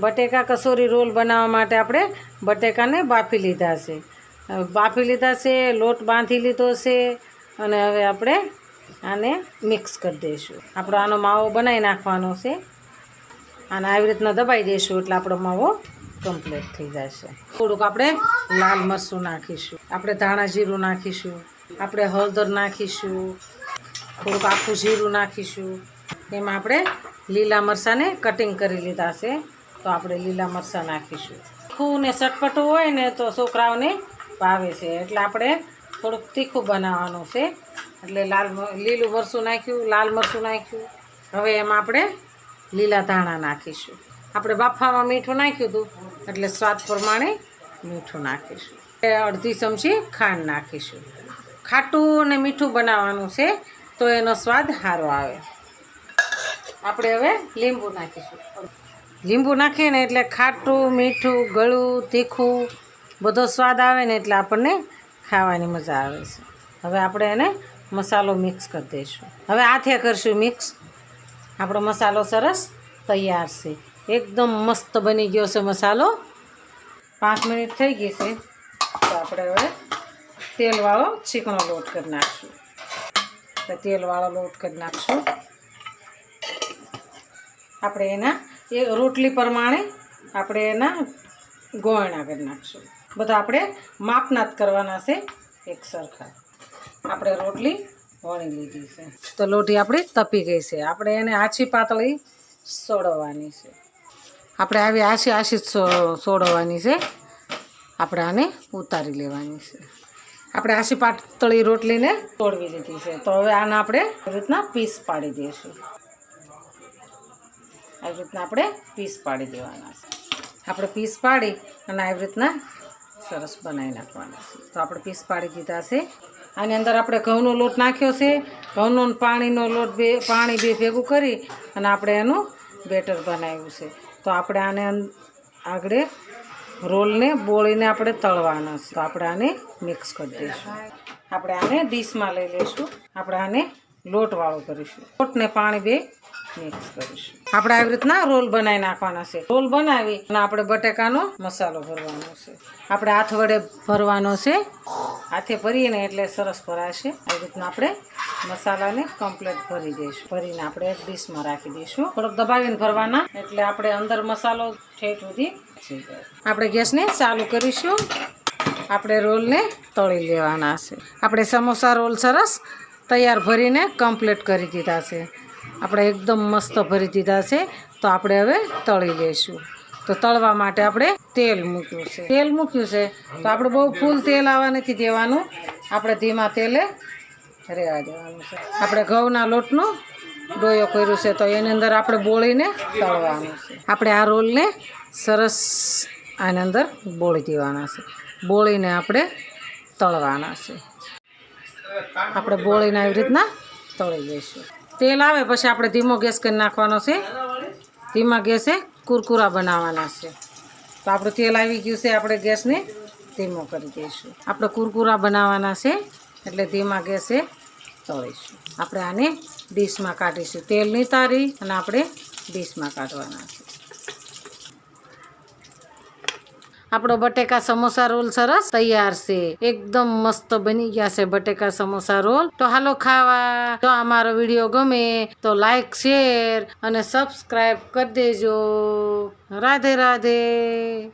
બટેકા કસોરી રોલ બનાવવા માટે આપણે બટેકાને બાફી લીધા છે. બાફી લીધા છે, લોટ બાંધી લીધો છે અને હવે આપણે આને મિક્સ કરી દઈશું. આપણો આનો માવો બનાવી નાખવાનો છે. આને આવી રીતના દબાઈ દઈશું એટલે આપણો માવો કમ્પ્લીટ થઈ જશે. થોડુંક આપણે લાલ મરચું નાખીશું, આપણે ધાણા જીરું નાખીશું, આપણે હળદર નાખીશું, થોડુંક આખું જીરું નાખીશું. એમાં આપણે લીલા મરચાંને કટિંગ કરી લીધા છે તો આપણે લીલા મરચાં નાખીશું. તીખું ને ચટપટું હોય ને તો છોકરાઓને ભાવે છે એટલે આપણે થોડુંક તીખું બનાવવાનું છે. એટલે લીલું મરચું નાખ્યું, લાલ મરચું નાખ્યું. હવે એમાં આપણે લીલા ધાણા નાખીશું. આપણે બાફામાં મીઠું નાખ્યું હતું એટલે સ્વાદ પ્રમાણે મીઠું નાખીશું. અડધી ચમચી ખાંડ નાખીશું. ખાટું અને મીઠું બનાવવાનું છે તો એનો સ્વાદ સારો આવે. આપણે હવે લીંબુ નાખીશું. લીંબુ નાખીએ ને એટલે ખાટું, મીઠું, ગળું, તીખું બધો સ્વાદ આવે ને એટલે આપણને ખાવાની મજા આવે છે. હવે આપણે એને મસાલો મિક્સ કરી દઈશું. હવે હાથે કરશું મિક્સ. આપણો મસાલો સરસ તૈયાર છે. એકદમ મસ્ત બની ગયો છે મસાલો. 5 મિનિટ થઈ ગઈ છે તો આપણે હવે તેલવાળો ચીકણો લોટ કરી નાખીશું. તેલવાળો લોટ કરી નાખીશું. આપણે એના રોટલી પ્રમાણે આપણે એના ગોળણા કરી નાખીશું. બધા આપણે માપના જ કરવાના છે એક સરખા. આપણે રોટલી વણી લીધી છે તો લોટી આપણી તપી ગઈ છે. આપણે એને આછી પાતળી સોડવાની છે. આપણે આવી આછી સોડવાની છે. આપણે આને ઉતારી લેવાની છે. આપણે આછી પાતળી રોટલીને તોડવી લીધી છે તો હવે આને આપણે આવી રીતના પીસ પાડી દઈશું. આવી રીતના આપણે પીસ પાડી દેવાના છે. આપણે પીસ પાડી અને આવી રીતના સરસ બનાવી નાખવાના છે. તો આપણે પીસ પાડી દીધા છે. આની અંદર આપણે ઘઉંનો લોટ નાખ્યો છે. ઘઉંનો પાણીનો લોટ પાણી બે ભેગું કરી અને આપણે એનું બેટર બનાવ્યું છે. તો આપણે આને આગળ રોલને બોળીને આપણે તળવાના છે. તો આપણે આને મિક્સ કરી દઈશું. આપણે આને ડીશમાં લઈ લઈશું. આપણે આને લોટવાળું કરીશું. લોટને પાણી બે મિક્સ કરીશું. આપણે આવી રીતના રોલ બનાવી નાખવાના છે. રોલ બનાવી અને આપણે બટેકાનો મસાલો ભરવાનો છે. આપણે હાથ વડે ભરવાનો છે. હાથે ભરીએ ને એટલે સરસ ભરાશે. આવી રીતના આપણે મસાલાને કમ્પ્લીટ ભરી દઈશું. ભરીને આપણે એક ડીશમાં રાખી દઈશું. થોડોક દબાવીને ભરવાના એટલે આપણે અંદર મસાલો ઠેઠ સુધી આપણે ગેસને ચાલુ કરીશું. આપણે રોલને તળી લેવાના છે. આપણે સમોસા રોલ સરસ તૈયાર ભરીને કમ્પ્લીટ કરી દીધા છે. આપણે એકદમ મસ્ત ભરી દીધા છે તો આપણે હવે તળી લઈશું. તો તળવા માટે આપણે તેલ મૂક્યું છે. તો આપણે બહુ ફૂલ તેલ આવવા નથી દેવાનું. આપણે ધીમા તેલે રહેવા દેવાનું છે. આપણે ઘઉંના લોટનો ડોયો કર્યું છે તો એની અંદર આપણે બોળીને તળવાનું છે. આપણે આ રોલને સરસ આની અંદર બોળી દેવાના છે. બોળીને આપણે તળવાના છે. આપણે બોળીને આવી રીતના તળી લઈશું. તેલ આવે પછી આપણે ધીમો ગેસ કરી નાખવાનો છે. ધીમા ગેસે કુરકુરા બનાવવાના છે. તો આપણું તેલ આવી ગયું છે. આપણે ગેસને ધીમો કરી દઈશું. આપણે કુરકુરા બનાવવાના છે એટલે ધીમા ગેસે તળીશું. આપણે આને ડીશમાં કાઢીશું. તેલ નિતારી અને આપણે ડીશમાં કાઢવાના છે. આપણો બટેકા સમોસા રોલ સરસ તૈયાર છે. એકદમ મસ્ત બની ગયા છે બટેકા સમોસા રોલ. તો હાલો ખાવા. જો અમારો વિડીયો ગમે તો લાઈક, શેર અને સબસ્ક્રાઈબ કરી દેજો. રાધે રાધે.